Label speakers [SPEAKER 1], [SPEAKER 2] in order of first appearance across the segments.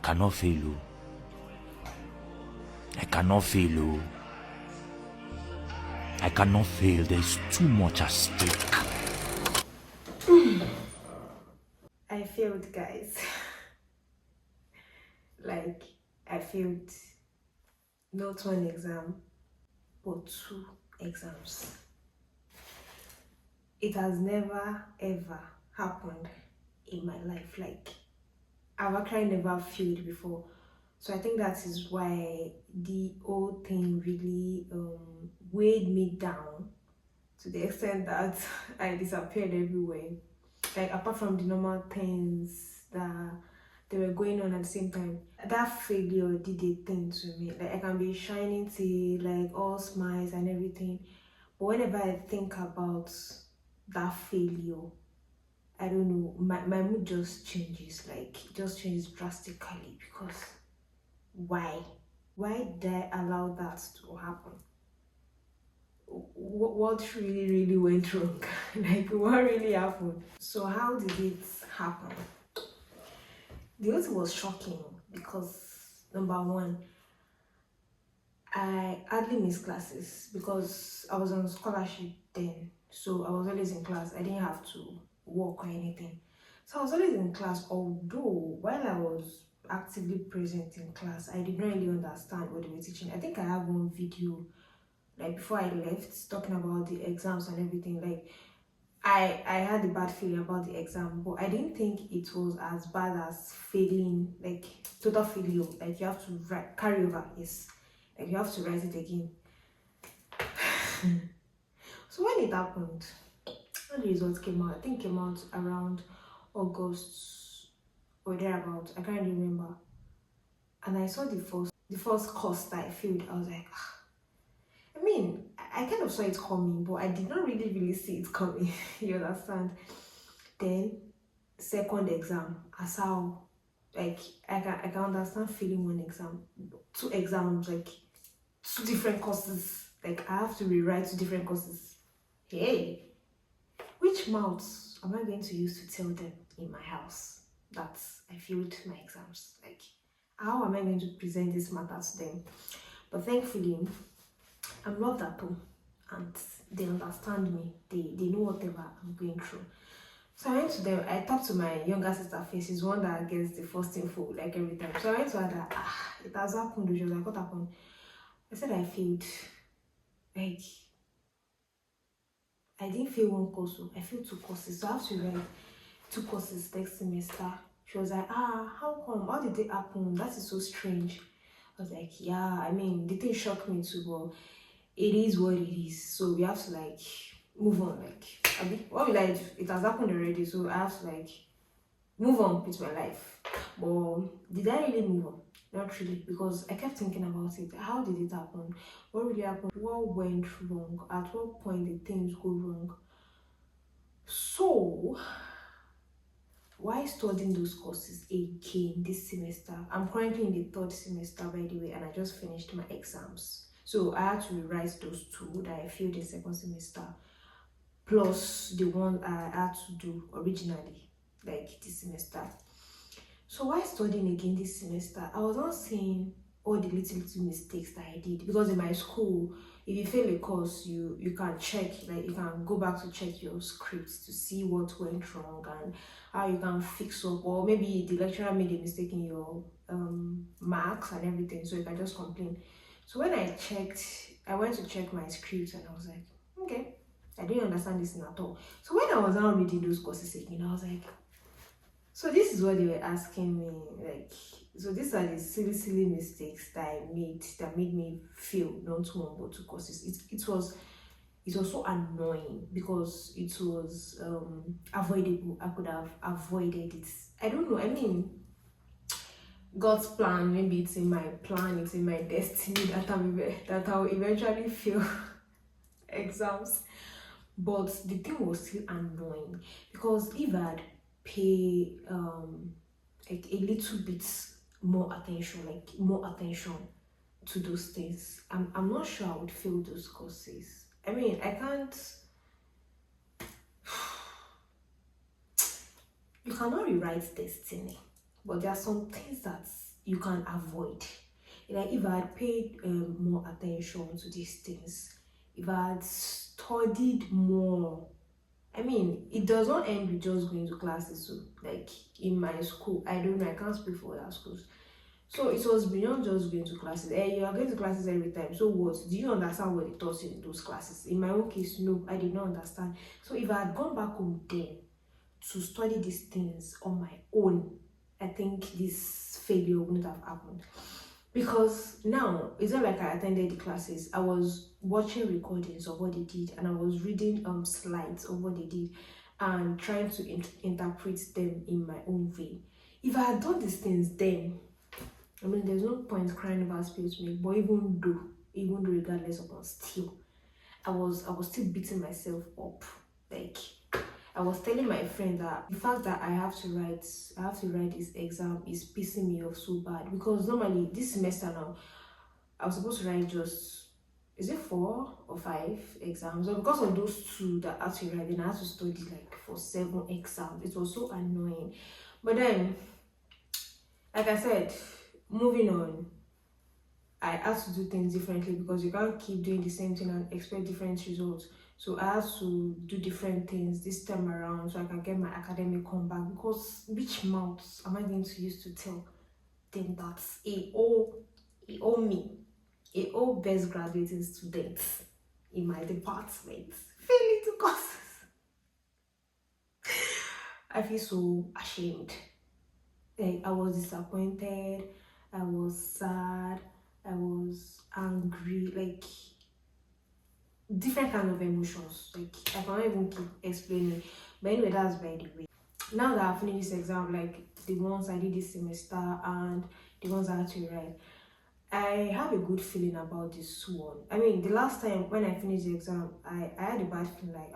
[SPEAKER 1] cannot fail. Oh. I cannot fail. Oh. I cannot fail. There's too much at stake.
[SPEAKER 2] I failed, guys. Like, I failed not one exam, but 2 exams. It has never ever happened in my life. Like, I've actually never failed before. So I think that is why the whole thing really weighed me down to the extent that I disappeared everywhere. Like, apart from the normal things that they were going on at the same time, that failure did a thing to me. Like, I can be shining till like all smiles and everything, but whenever I think about that failure, I don't know, my mood just changes. Like, it just changes drastically. Because why did I allow that to happen? What really went wrong? Like, what really happened? So how did it happen? The whole thing was shocking because, number one, I hardly missed classes because I was on scholarship then. So I was always in class. I didn't have to work or anything. So I was always in class, although while I was actively present in class, I did not really understand what they were teaching. I think I have one video, like before I left, talking about the exams and everything. Like, I had a bad feeling about the exam, but I didn't think it was as bad as failing, like total failure. Like, you have to carry over, yes. Like, you have to write it again. So when it happened, when the results came out, I think it came out around August or thereabout. I can't remember. And I saw the first course that I failed. I was like, ah. I mean, I kind of saw it coming, but I did not really see it coming. You understand? Then second exam, as how, like, I can understand failing one exam, 2 exams, like 2 different courses. Like, I have to rewrite 2 different courses. Hey, which mouths am I going to use to tell them in my house that I failed my exams? Like, how am I going to present this matter to them? But thankfully, I'm loved at home and they understand me. They know whatever I'm going through. So I went to them. I talked to my younger sister first. She's one that gets the first info like every time. So I went to her that it has happened. She was like, what happened? I said I failed. Like, I didn't fail one course, so I failed 2 courses. So I have to write 2 courses next semester. She was like, how come? How did it happen? That is so strange. I was like, yeah, I mean, the thing shocked me too, but it is what it is. So we have to like move on. Like, I mean, what will I do? It has happened already, so I have to like move on with my life. But did I really move on? Not really, because I kept thinking about it. How did it happen? What really happened? What went wrong? At what point did things go wrong? So why studying those courses again this semester? I'm currently in the 3rd semester, by the way, and I just finished my exams. So I had to rewrite those 2 that I failed in 2nd semester, plus the one I had to do originally, like this semester. So why studying again this semester? I was not seeing all the little mistakes that I did, because in my school, if you fail a course, you can check, like you can go back to check your scripts to see what went wrong and how you can fix up, or maybe the lecturer made a mistake in your marks and everything, so you can just complain. So when I went to check my scripts and I was like, okay, I didn't understand this thing at all. So when I was now reading those courses again, I was like, so this is what they were asking me, like, so these are the silly mistakes that I made that made me fail not 1 but 2 courses. It was so annoying because it was avoidable. I could have avoided it. I don't know. I mean, God's plan, maybe it's in my plan, it's in my destiny that I'll eventually fail exams. But the thing was still annoying, because if I'd pay like a little bit more attention to those things, I'm not sure I would fail those courses. I mean, I can't. You cannot rewrite destiny, but there are some things that you can avoid. Like if I had paid more attention to these things, if I had studied more, I mean, it does not end with just going to classes. So, like in my school, I don't know, I can't speak for other schools. So it was beyond just going to classes. You are going to classes every time. So what? Do you understand what they taught you in those classes? In my own case, no, I did not understand. So if I had gone back home then to study these things on my own, I think this failure wouldn't have happened. Because now it's not like I attended the classes. I was watching recordings of what they did, and I was reading slides of what they did and trying to interpret them in my own way. If I had done these things then, I mean, there's no point crying about spilled milk. But even though regardless of all, still, I was still beating myself up. Like, I was telling my friend that the fact that I have to write this exam is pissing me off so bad, because normally this semester now I was supposed to write just, is it 4 or 5 exams? But because of those 2 that I had to write, then I had to study like for 7 exams. It was so annoying. But then, like I said, moving on, I had to do things differently, because you can't keep doing the same thing and expect different results. So I had to do different things this time around so I can get my academic comeback. Because which mouths am I going to use to tell them that a best graduating student in my department failing to courses? I feel so ashamed. Like, I was disappointed, I was sad, I was angry, like different kind of emotions. Like, I cannot even keep explaining. But anyway, that's by the way. Now that I finished this exam, like the ones I did this semester and the ones I had to write, I have a good feeling about this one. I mean, the last time when I finished the exam, I had a bad feeling like,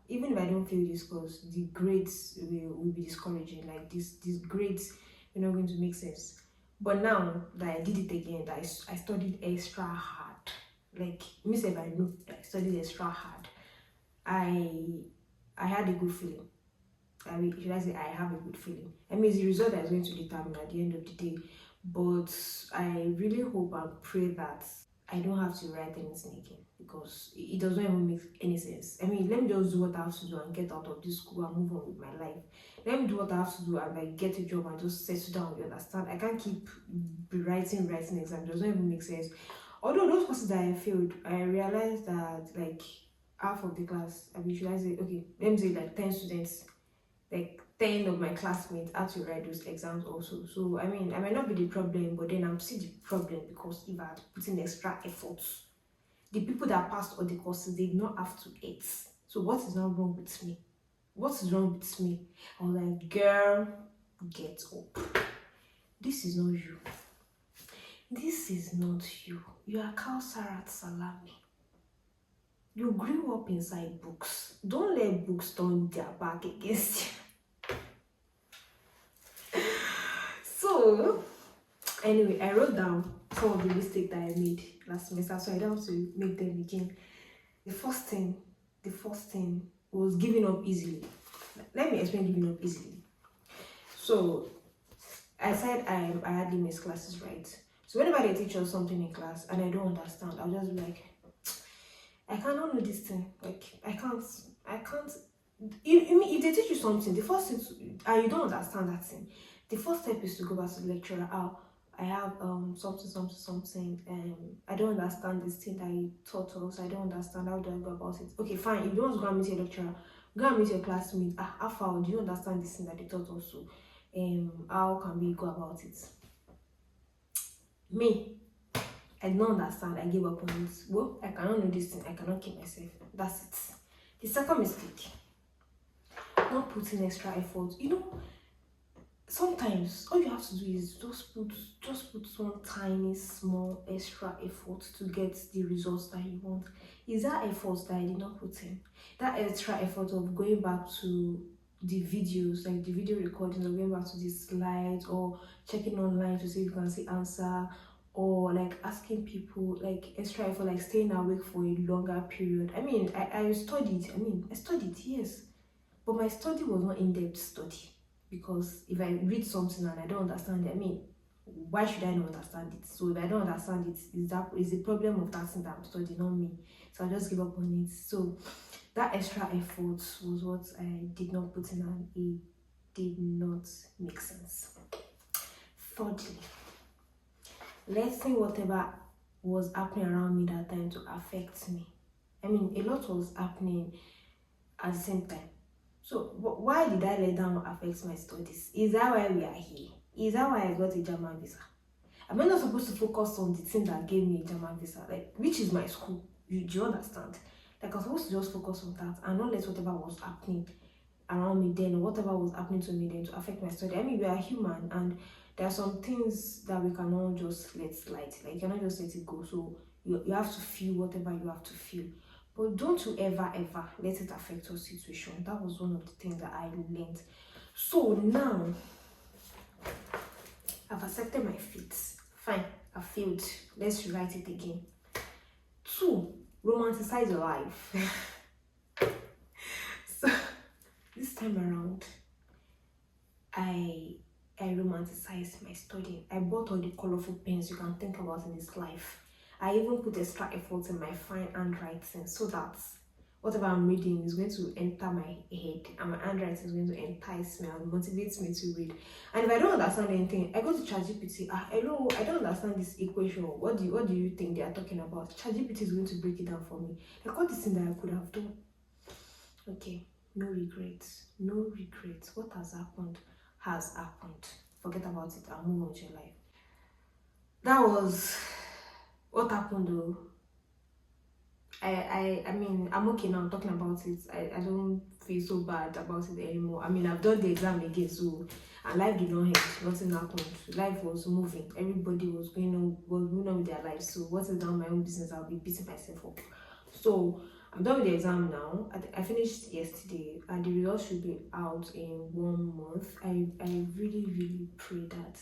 [SPEAKER 2] even if I don't fail this course, the grades will be discouraging. Like, these grades are not going to make sense. But now that I did it again, that I studied extra hard. Like, if I know that I studied extra hard, I had a good feeling. I mean, should I say I have a good feeling? I mean, it's the result that is going to determine at the end of the day. But I really hope and pray that I don't have to write anything again, because it doesn't even make any sense. I mean, let me just do what I have to do and get out of this school and move on with my life. Let me do what I have to do and like get a job and just settle down. You understand? I can't keep writing exams. It doesn't even make sense. Although those courses that I failed, I realized that like half of the class, I mean, should I say, okay, let me say like 10 students, like 10 of my classmates had to write those exams also. So I mean, I might not be the problem, but then I'm still the problem, because if I had put in extra efforts, the people that passed all the courses, they did not have to eat. So what is not wrong with me? What is wrong with me? I was like, girl, get up. This is not you. This is not you. You are Kausarat Salami. You grew up inside books. Don't let books turn their back against you. So, anyway, I wrote down some of the mistakes that I made last semester, so I don't have to make them again. The first thing was giving up easily. Let me explain giving up easily. So, I said I hardly miss classes, right? So whenever they teach us something in class and I don't understand, I'll just be like, I cannot know this thing. Like, I can't. If they teach you something, the first thing, and you don't understand that thing, the first step is to go back to the lecturer. I have something, I don't understand this thing that you taught us. I don't understand. How do I go about it? Okay, fine. If you don't want to go and meet your lecturer, go and meet your classmate. How far do you understand this thing that they taught us? So, how can we go about it? Me, I don't understand. I gave up on it. Well, I cannot know this thing. I cannot keep myself. That's it. The second mistake, not putting extra effort. You know, sometimes all you have to do is just put some tiny, small, extra effort to get the results that you want. Is that effort that I did not put in? That extra effort of going back to the videos, like the video recordings, or going back to the slides, or checking online to see if you can see answer, or like asking people, like extra effort, like staying awake for a longer period. I mean, I studied. I studied, yes, but my study was not in-depth study, because if I read something and I don't understand it, why should I not understand it? So if I don't understand it, is the problem of that thing that I'm studying, not me. So I just give up on it. So that extra effort was what I did not put in, and it did not make sense. Thirdly, letting whatever was happening around me that time to affect me. I mean, a lot was happening at the same time. So why did I let that affect my studies? Is that why we are here? Is that why I got a German visa? Am I not supposed to focus on the thing that gave me a German visa? Like, which is my school? Do you understand? Like, I was supposed to just focus on that and not let whatever was happening around me then, or whatever was happening to me then, to affect my study. I mean, we are human, and there are some things that we cannot just let slide. Like, you cannot just let it go. So you have to feel whatever you have to feel. But don't you ever let it affect your situation. That was one of the things that I learned. So now, I've accepted my fate. Fine, I failed. Let's rewrite it again. 2, romanticize your life. So this time around, I romanticized my studying. I bought all the colorful pens you can think about in this life. I even put extra effort in my fine handwriting so that whatever I'm reading is going to enter my head, and my handwriting is going to entice me and motivate me to read. And if I don't understand anything, I go to ChatGPT. Hello, I don't understand this equation. What do you think they are talking about? ChatGPT is going to break it down for me. Like, all this thing that I could have done. Okay, no regrets. No regrets. What has happened has happened. Forget about it and move on to your life. That was what happened though. I mean, I'm okay now. I'm talking about it. I don't feel so bad about it anymore. I mean, I've done the exam again, so, and life did not end. Nothing happened. Life was moving. Everybody was going on with their lives. So what is now my own business? I'll be beating myself up. So I'm done with the exam now. I finished yesterday, and the results should be out in 1 month. I really pray that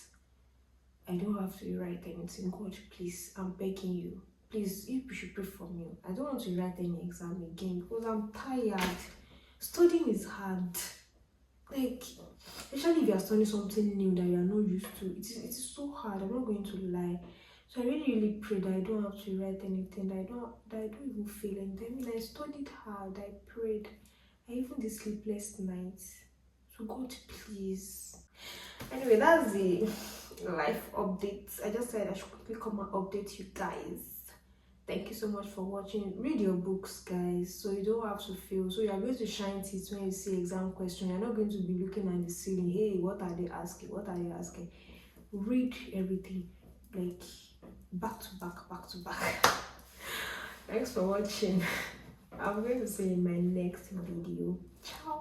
[SPEAKER 2] I don't have to write anything. God, please, I'm begging you. Please, if you should pray for me. I don't want to write any exam again because I'm tired. Studying is hard. Like, especially if you are studying something new that you are not used to. It is so hard. I'm not going to lie. So I really pray that I don't have to write anything, that I don't even feel anything. I mean, I studied hard. I prayed. I even did sleepless nights. So God, please. Anyway, that's the life updates. I just said I should quickly come and update you guys. Thank you so much for watching. Read your books, guys, so you don't have to feel. So you are going to shine teeth when you see exam question. You're not going to be looking at the ceiling. Hey, what are they asking? What are they asking? Read everything, like back to back. Thanks for watching. I'm going to see you in my next video. Ciao.